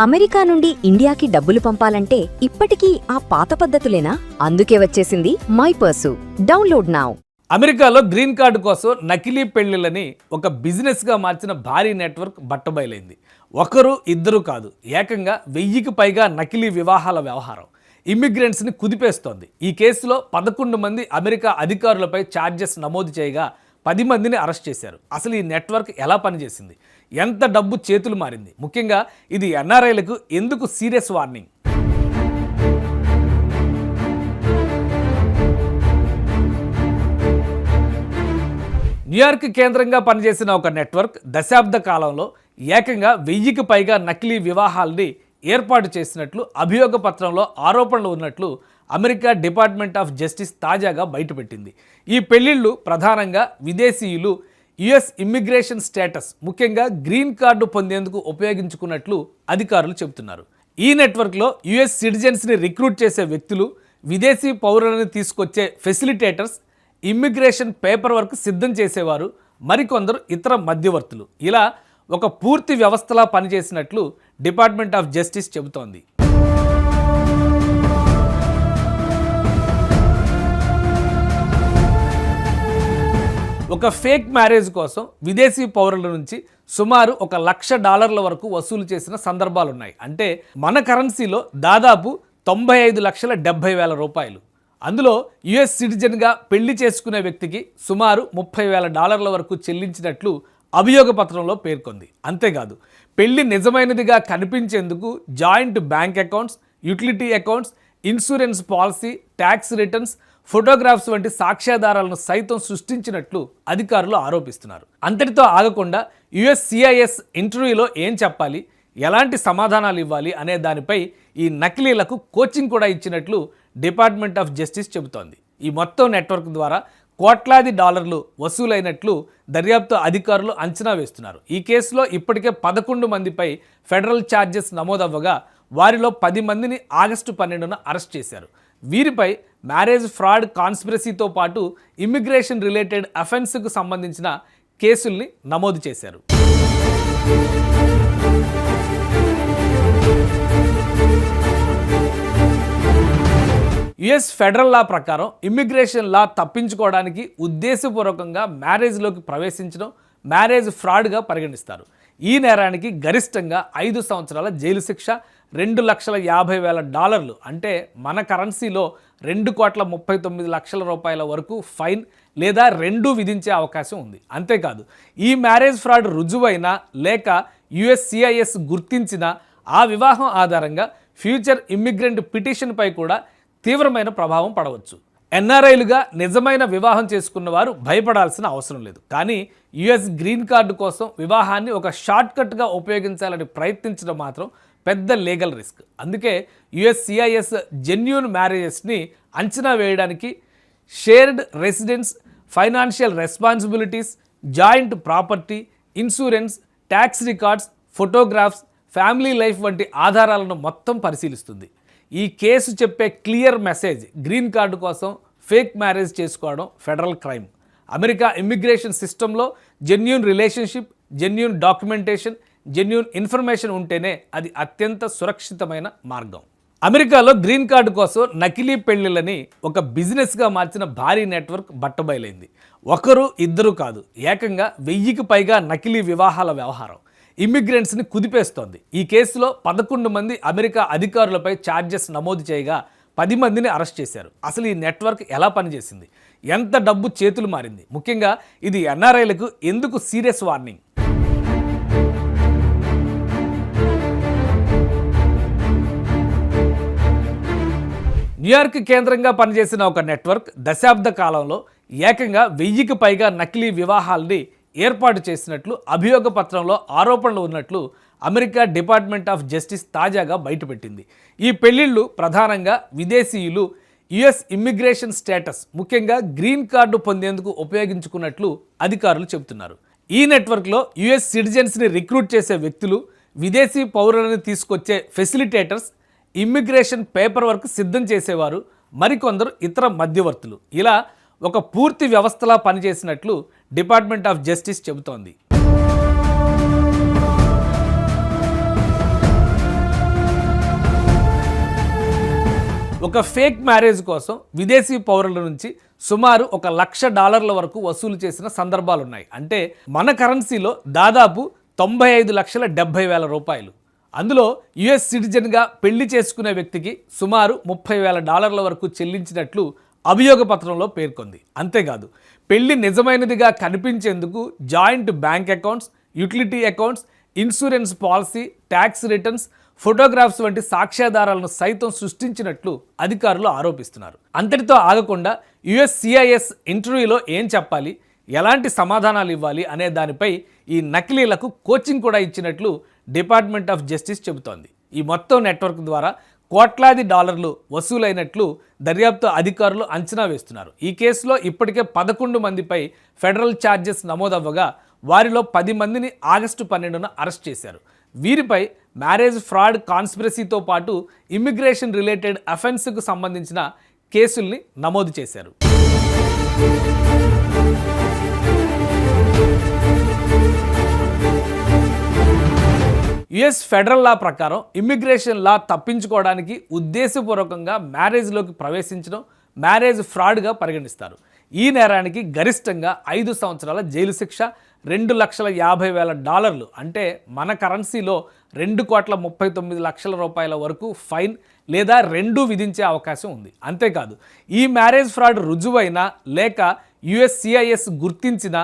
America నుండి ఇండియాకి డబ్బులు పంపాలంటే ఇప్పటికీ ఆ పాత పద్ధతులేనా? అందుకే వచ్చేసింది మైపర్సు. Download now. అమెరికాలో గ్రీన్ కార్డు కోసం నకిలీ పెళ్లిళ్ళని ఒక బిజినెస్గా మార్చిన భారీ నెట్వర్క్ బట్టబయలైంది. ఒకరు ఇద్దరు కాదు, ఏకంగా 1000కి పైగా నకిలీ వివాహాల వ్యవహారం ఇమ్మిగ్రెంట్స్ని కుదిపేస్తోంది. ఈ కేసులో 11 మంది అమెరికా అధికారులపై ఛార్జెస్ నమోదు చేయగా 10 మందిని అరెస్ట్ చేశారు. అసలు ఈ నెట్వర్క్ ఎలా పనిచేసింది, ఎంత డబ్బు చేతులు మారింది, ముఖ్యంగా ఇది ఎన్ఆర్ఐలకు ఎందుకు సీరియస్ వార్నింగ్? న్యూయార్క్ కేంద్రంగా పనిచేసిన ఒక నెట్వర్క్ దశాబ్ద కాలంలో ఏకంగా 1000కి పైగా నకిలీ వివాహాల్ని ఏర్పాటు చేసినట్లు అభియోగ పత్రంలో ఆరోపణలు ఉన్నట్లు అమెరికా డిపార్ట్మెంట్ ఆఫ్ జస్టిస్ తాజాగా బయటపెట్టింది. ఈ పెళ్లిళ్ళు ప్రధానంగా విదేశీయులు యుఎస్ ఇమ్మిగ్రేషన్ స్టేటస్, ముఖ్యంగా గ్రీన్ కార్డు పొందేందుకు ఉపయోగించుకున్నట్లు అధికారులు చెబుతున్నారు. ఈ నెట్వర్క్లో యుఎస్ సిటిజన్స్ని రిక్రూట్ చేసే వ్యక్తులు, విదేశీ పౌరులను తీసుకొచ్చే ఫెసిలిటేటర్స్, ఇమ్మిగ్రేషన్ పేపర్ వర్క్ సిద్ధం చేసేవారు, మరికొందరు ఇతర మధ్యవర్తులు, ఇలా ఒక పూర్తి వ్యవస్థలా పనిచేసినట్లు డిపార్ట్మెంట్ ఆఫ్ జస్టిస్ చెబుతోంది. ఒక ఫేక్ మ్యారేజ్ కోసం విదేశీ పౌరుల నుంచి సుమారు $1,00,000 వరకు వసూలు చేసిన సందర్భాలున్నాయి. అంటే మన కరెన్సీలో దాదాపు 95,70,000 అందులో యుఎస్ సిటిజన్గా పెళ్లి చేసుకునే వ్యక్తికి సుమారు $30,000 వరకు చెల్లించినట్లు అభియోగ పత్రంలో పేర్కొంది. అంతేకాదు, పెళ్లి నిజమైనదిగా కనిపించేందుకు joint bank accounts, utility accounts, insurance policy, tax returns, photographs వంటి సాక్ష్యాధారాలను సైతం సృష్టించినట్లు అధికారులు ఆరోపిస్తున్నారు. అంతటితో ఆగకుండా యుఎస్సిఐఎస్ ఇంటర్వ్యూలో ఏం చెప్పాలి, ఎలాంటి సమాధానాలు ఇవ్వాలి అనే దానిపై ఈ నకిలీలకు కోచింగ్ కూడా ఇచ్చినట్లు డిపార్ట్మెంట్ ఆఫ్ జస్టిస్ చెబుతోంది. ఈ మొత్తం నెట్వర్క్ ద్వారా కోట్లాది డాలర్లు వసూలైనట్లు దర్యాప్తు అధికారులు అంచనా వేస్తున్నారు. ఈ కేసులో ఇప్పటికే 11 మందిపై ఫెడరల్ ఛార్జెస్ నమోదవ్వగా వారిలో 10 మందిని ఆగస్టు 12న అరెస్ట్ చేశారు. వీరిపై మ్యారేజ్ ఫ్రాడ్ కాన్స్పిరసీతో పాటు ఇమ్మిగ్రేషన్ రిలేటెడ్ అఫెన్స్కు సంబంధించిన కేసుల్ని నమోదు చేశారు. యుఎస్ ఫెడరల్ లా ప్రకారం ఇమ్మిగ్రేషన్ లా తప్పించుకోవడానికి ఉద్దేశపూర్వకంగా మ్యారేజ్లోకి ప్రవేశించడం మ్యారేజ్ ఫ్రాడ్గా పరిగణిస్తారు. ఈ నేరానికి గరిష్టంగా 5 సంవత్సరాల జైలు శిక్ష, $2,50,000 అంటే మన కరెన్సీలో $2,39,00,000 వరకు ఫైన్ లేదా రెండూ విధించే అవకాశం ఉంది. అంతేకాదు, ఈ మ్యారేజ్ ఫ్రాడ్ రుజువైనా లేక యుఎస్సిఐఎస్ గుర్తించిన ఆ వివాహం ఆధారంగా ఫ్యూచర్ ఇమ్మిగ్రెంట్ పిటిషన్పై కూడా తీవ్రమైన ప్రభావం పడవచ్చు. ఎన్ఆర్ఐలుగా నిజమైన వివాహం చేసుకున్న వారు భయపడాల్సిన అవసరం లేదు. కానీ యుఎస్ గ్రీన్ కార్డు కోసం వివాహాన్ని ఒక షార్ట్కట్గా ఉపయోగించాలని ప్రయత్నించడం మాత్రం పెద్ద లీగల్ రిస్క్. అందుకే యుఎస్సిఐఎస్ జెన్యూన్ మ్యారేజెస్ని అంచనా వేయడానికి shared residence, financial responsibilities, joint property, insurance, tax records, photographs, family life వంటి ఆధారాలను మొత్తం పరిశీలిస్తుంది. ఈ కేసు చెప్పే క్లియర్ మెసేజ్, గ్రీన్ కార్డు కోసం ఫేక్ మ్యారేజ్ చేసుకోవడం ఫెడరల్ క్రైమ్. అమెరికా ఇమ్మిగ్రేషన్ సిస్టంలో genuine relationship, genuine documentation, genuine information ఉంటేనే అది అత్యంత సురక్షితమైన మార్గం. అమెరికాలో గ్రీన్ కార్డు కోసం నకిలీ పెళ్లిళ్ళని ఒక బిజినెస్గా మార్చిన భారీ నెట్వర్క్ బట్టబయలైంది. ఒకరు ఇద్దరు కాదు, ఏకంగా 1000కి పైగా నకిలీ వివాహాల వ్యవహారం ఇమ్మిగ్రెంట్స్ని కుదిపేస్తోంది. ఈ కేసులో 11 మంది అమెరికా అధికారులపై ఛార్జెస్ నమోదు చేయగా 10 మందిని అరెస్ట్ చేశారు. అసలు ఈ నెట్వర్క్ ఎలా పనిచేసింది, ఎంత డబ్బు చేతులు మారింది, ముఖ్యంగా ఇది ఎన్ఆర్ఐలకు ఎందుకు సీరియస్ వార్నింగ్? న్యూయార్క్ కేంద్రంగా పనిచేసిన ఒక నెట్వర్క్ దశాబ్ద కాలంలో ఏకంగా 1000కి పైగా నకిలీ వివాహాల్ని ఏర్పాటు చేసినట్లు అభియోగ పత్రంలో ఆరోపణలు ఉన్నట్లు అమెరికా డిపార్ట్మెంట్ ఆఫ్ జస్టిస్ తాజాగా బయటపెట్టింది. ఈ పెళ్లిళ్ళు ప్రధానంగా విదేశీయులు యుఎస్ ఇమ్మిగ్రేషన్ స్టేటస్, ముఖ్యంగా గ్రీన్ కార్డు పొందేందుకు ఉపయోగించుకున్నట్లు అధికారులు చెబుతున్నారు. ఈ నెట్వర్క్లో యుఎస్ సిటిజన్స్ని రిక్రూట్ చేసే వ్యక్తులు, విదేశీ పౌరులను తీసుకొచ్చే ఫెసిలిటేటర్స్, ఇమ్మిగ్రేషన్ పేపర్ వర్క్ సిద్ధం చేసేవారు, మరికొందరు ఇతర మధ్యవర్తులు, ఇలా ఒక పూర్తి వ్యవస్థలా పనిచేసినట్లు డిపార్ట్మెంట్ ఆఫ్ జస్టిస్ చెబుతోంది. ఒక ఫేక్ మ్యారేజ్ కోసం విదేశీ పౌరుల నుంచి సుమారు $1,00,000 వరకు వసూలు చేసిన సందర్భాలున్నాయి. అంటే మన కరెన్సీలో దాదాపు 95,70,000 అందులో యుఎస్ సిటిజన్గా పెళ్లి చేసుకునే వ్యక్తికి సుమారు $30,000 వరకు చెల్లించినట్లు అభియోగ పత్రంలో పేర్కొంది. అంతేకాదు పెళ్లి నిజమైనదిగా కనిపించేందుకు joint bank accounts, utility accounts, insurance policy, tax returns, photographs వంటి సాక్ష్యాధారాలను సైతం సృష్టించినట్లు అధికారులు ఆరోపిస్తున్నారు. అంతటితో ఆగకుండా USCIS ఇంటర్వ్యూలో ఏం చెప్పాలి, ఎలాంటి సమాధానాలు ఇవ్వాలి అనే దానిపై ఈ నకిలీలకు కోచింగ్ కూడా ఇచ్చినట్లు డిపార్ట్మెంట్ ఆఫ్ జస్టిస్ చెబుతోంది. ఈ మొత్తం నెట్వర్క్ ద్వారా కోట్లాది డాలర్లు వసూలైనట్లు దర్యాప్తు అధికారులు అంచనా వేస్తున్నారు. ఈ కేసులో ఇప్పటికే 11 మందిపై ఫెడరల్ ఛార్జెస్ నమోదవ్వగా వారిలో 10 మందిని ఆగస్టు 12న అరెస్ట్ చేశారు. వీరిపై మ్యారేజ్ ఫ్రాడ్ కాన్స్పిరసీతో పాటు ఇమ్మిగ్రేషన్ రిలేటెడ్ అఫెన్స్కు సంబంధించిన కేసుల్ని నమోదు చేశారు. యుఎస్ ఫెడరల్ లా ప్రకారం ఇమ్మిగ్రేషన్ లా తప్పించుకోవడానికి ఉద్దేశపూర్వకంగా మ్యారేజ్లోకి ప్రవేశించడం మ్యారేజ్ ఫ్రాడ్గా పరిగణిస్తారు. ఈ నేరానికి గరిష్టంగా 5 సంవత్సరాల జైలు శిక్ష, $2,50,000 అంటే మన కరెన్సీలో $2,39,00,000 వరకు ఫైన్ లేదా రెండూ విధించే అవకాశం ఉంది. అంతేకాదు ఈ మ్యారేజ్ ఫ్రాడ్ రుజువైనా లేక USCIS గుర్తించిన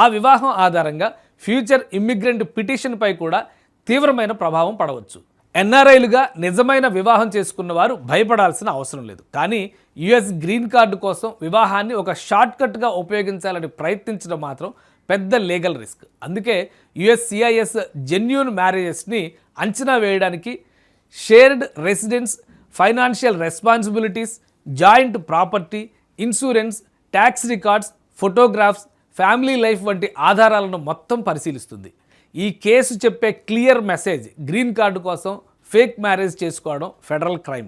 ఆ వివాహం ఆధారంగా ఫ్యూచర్ ఇమ్మిగ్రెంట్ పిటిషన్పై కూడా తీవ్రమైన ప్రభావం పడవచ్చు. ఎన్ఆర్ఐలుగా నిజమైన వివాహం చేసుకున్న వారు భయపడాల్సిన అవసరం లేదు. కానీ యుఎస్ గ్రీన్ కార్డు కోసం వివాహాన్ని ఒక షార్ట్కట్గా ఉపయోగించాలని ప్రయత్నించడం మాత్రం పెద్ద లీగల్ రిస్క్. అందుకే USCIS జెన్యూన్ మ్యారేజెస్ని అంచనా వేయడానికి shared residence, financial responsibilities, joint property, insurance, tax records, photographs, family life వంటి ఆధారాలను మొత్తం పరిశీలిస్తుంది. ఈ కేసు చెప్పే క్లియర్ మెసేజ్ గ్రీన్ కార్డు కోసం ఫేక్ మ్యారేజ్ చేసుకోవడం ఫెడరల్ క్రైమ్.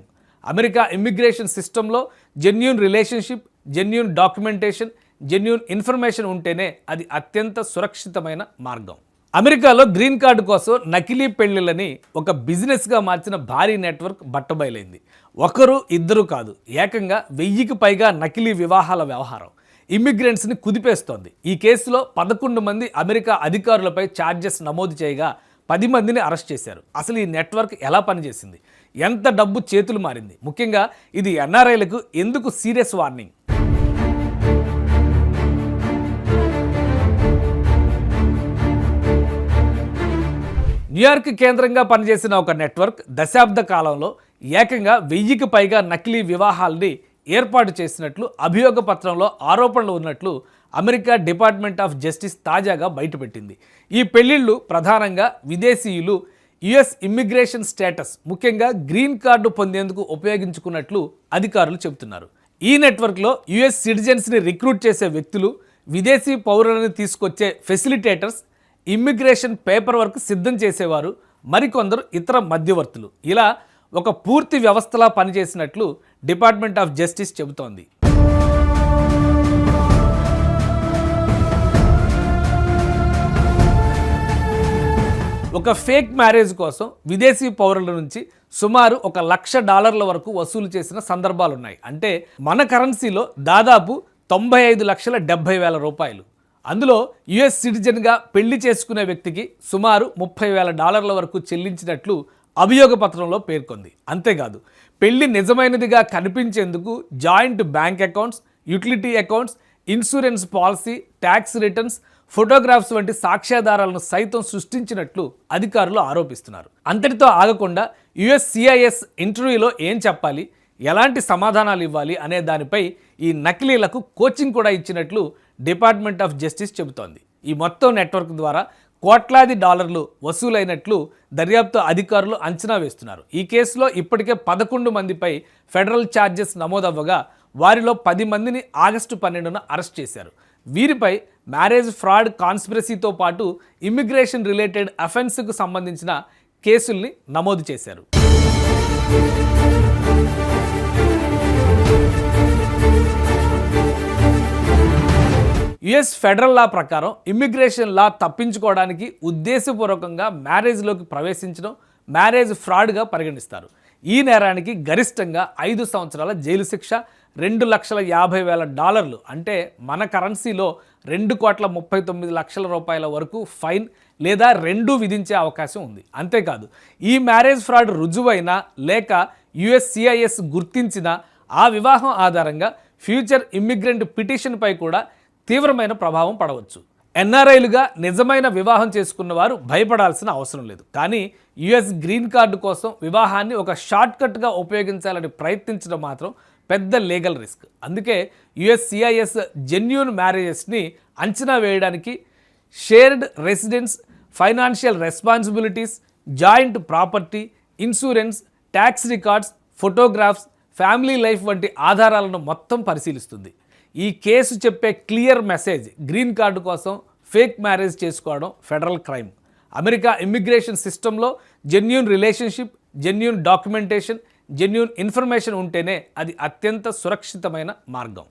అమెరికా ఇమ్మిగ్రేషన్ సిస్టంలో genuine relationship, genuine documentation, genuine information ఉంటేనే అది అత్యంత సురక్షితమైన మార్గం. అమెరికాలో గ్రీన్ కార్డు కోసం నకిలీ పెళ్లిళ్ళని ఒక బిజినెస్గా మార్చిన భారీ నెట్వర్క్ బట్టబయలైంది. ఒకరు ఇద్దరు కాదు, ఏకంగా 1000కి పైగా నకిలీ వివాహాల వ్యవహారం ఇమ్మిగ్రెంట్స్ని కుదిపేస్తోంది. ఈ కేసులో 11 మంది అమెరికా అధికారులపై ఛార్జెస్ నమోదు చేయగా 10 మందిని అరెస్ట్ చేశారు. అసలు ఈ నెట్వర్క్ ఎలా పనిచేసింది, ఎంత డబ్బు చేతులు మారింది, ముఖ్యంగా ఇది ఎన్ఆర్ఐలకు ఎందుకు సీరియస్ వార్నింగ్? న్యూయార్క్ కేంద్రంగా పనిచేసిన ఒక నెట్వర్క్ దశాబ్ద కాలంలో ఏకంగా 1000కి పైగా నకిలీ వివాహాల్ని ఏర్పాటు చేసినట్లు అభియోగ పత్రంలో ఆరోపణలు ఉన్నట్లు అమెరికా డిపార్ట్మెంట్ ఆఫ్ జస్టిస్ తాజాగా బయటపెట్టింది. ఈ పెళ్లిళ్ళు ప్రధానంగా విదేశీయులు యుఎస్ ఇమ్మిగ్రేషన్ స్టేటస్, ముఖ్యంగా గ్రీన్ కార్డు పొందేందుకు ఉపయోగించుకున్నట్లు అధికారులు చెబుతున్నారు. ఈ నెట్వర్క్లో యుఎస్ సిటిజన్స్ని రిక్రూట్ చేసే వ్యక్తులు, విదేశీ పౌరులను తీసుకొచ్చే ఫెసిలిటేటర్స్, ఇమ్మిగ్రేషన్ పేపర్ వర్క్ సిద్ధం చేసేవారు, మరికొందరు ఇతర మధ్యవర్తులు, ఇలా ఒక పూర్తి వ్యవస్థలా పనిచేసినట్లు డిపార్ట్మెంట్ ఆఫ్ జస్టిస్ చెబుతోంది. ఒక ఫేక్ మ్యారేజ్ కోసం విదేశీ పౌరుల నుంచి సుమారు $1,00,000 వరకు వసూలు చేసిన సందర్భాలున్నాయి. అంటే మన కరెన్సీలో దాదాపు $95,70,000. అందులో యుఎస్ సిటిజన్గా పెళ్లి చేసుకునే వ్యక్తికి సుమారు $30,000 వరకు చెల్లించినట్లు అభియోగ పత్రంలో పేర్కొంది. అంతేకాదు పెళ్లి నిజమైనదిగా కనిపించేందుకు joint bank accounts, utility accounts, insurance policy, tax returns, photographs వంటి సాక్ష్యాధారాలను సైతం సృష్టించినట్లు అధికారులు ఆరోపిస్తున్నారు. అంతటితో ఆగకుండా USCIS ఇంటర్వ్యూలో ఏం చెప్పాలి, ఎలాంటి సమాధానాలు ఇవ్వాలి అనే దానిపై ఈ నకిలీలకు కోచింగ్ కూడా ఇచ్చినట్లు డిపార్ట్మెంట్ ఆఫ్ జస్టిస్ చెబుతోంది. ఈ మొత్తం నెట్వర్క్ ద్వారా కోట్లాది డాలర్లు వసూలైనట్లు దర్యాప్తు అధికారులు అంచనా వేస్తున్నారు. ఈ కేసులో ఇప్పటికే 11 మందిపై ఫెడరల్ ఛార్జెస్ నమోదవ్వగా వారిలో 10 మందిని ఆగస్టు 12న అరెస్ట్ చేశారు. వీరిపై మ్యారేజ్ ఫ్రాడ్ కాన్స్పిరసీతో పాటు ఇమ్మిగ్రేషన్ రిలేటెడ్ అఫెన్స్కు సంబంధించిన కేసుల్ని నమోదు చేశారు. యుఎస్ ఫెడరల్ లా ప్రకారం ఇమ్మిగ్రేషన్ లా తప్పించుకోవడానికి ఉద్దేశపూర్వకంగా మ్యారేజ్లోకి ప్రవేశించడం మ్యారేజ్ ఫ్రాడ్గా పరిగణిస్తారు. ఈ నేరానికి గరిష్టంగా 5 సంవత్సరాల జైలు శిక్ష, $2,50,000 అంటే మన కరెన్సీలో 2,39,00,000 వరకు ఫైన్ లేదా రెండూ విధించే అవకాశం ఉంది. అంతేకాదు ఈ మ్యారేజ్ ఫ్రాడ్ రుజువైనా లేక USCIS గుర్తించిన ఆ వివాహం ఆధారంగా ఫ్యూచర్ ఇమ్మిగ్రెంట్ పిటిషన్పై కూడా తీవ్రమైన ప్రభావం పడవచ్చు. ఎన్ఆర్ఐలుగా నిజమైన వివాహం చేసుకున్న వారు భయపడాల్సిన అవసరం లేదు. కానీ US గ్రీన్ కార్డు కోసం వివాహాన్ని ఒక షార్ట్కట్గా ఉపయోగించాలని ప్రయత్నించడం మాత్రం పెద్ద లీగల్ రిస్క్. అందుకే USCIS జెన్యూన్ మ్యారేజెస్ని అంచనా వేయడానికి shared residence, financial responsibilities, joint property, insurance, tax records, photographs, family life వంటి ఆధారాలను మొత్తం పరిశీలిస్తుంది. ఈ కేసు చెప్పే క్లియర్ మెసేజ్ గ్రీన్ కార్డు కోసం ఫేక్ మ్యారేజ్ చేసుకోవడం ఫెడరల్ క్రైమ్. అమెరికా ఇమ్మిగ్రేషన్ సిస్టంలో genuine relationship, genuine documentation, genuine information ఉంటేనే అది అత్యంత సురక్షితమైన మార్గం.